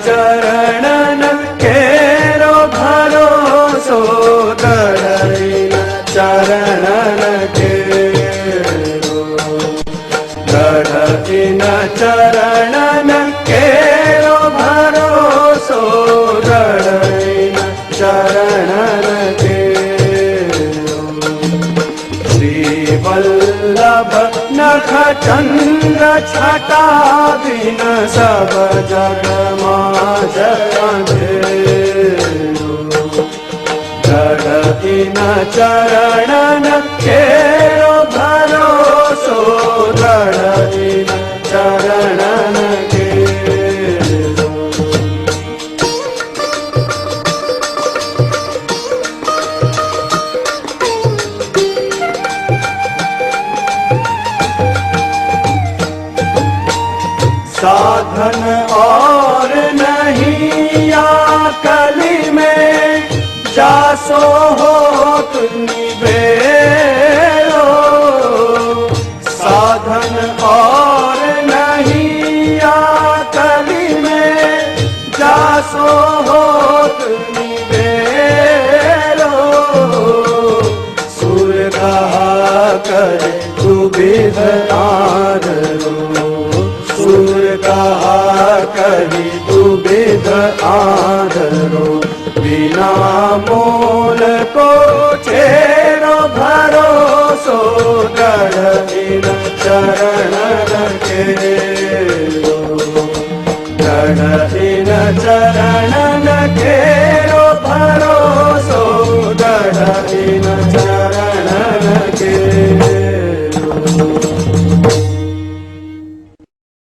चरणन केरो भरोसो दृढ़ चरणन केरो दृढ़ चरणन केरो भरोसो दृढ़ चरणन केरो श्री वल्लभ नख चंद्र छटा दिन सब जग दृढ़ चरणन केरो भरोसो दृढ़ चरणन केरो साधन और नहीं या कली में जासो हो निबेरो साधन और नहीं या कली में जासो हो निबेरो सुर कहा करे तू विध आदरो सुर कहा करी तू विध आदरो बिना मोल को छेड़ो भरोसो दृढ़ चरणन केरो दृढ़ चरणन के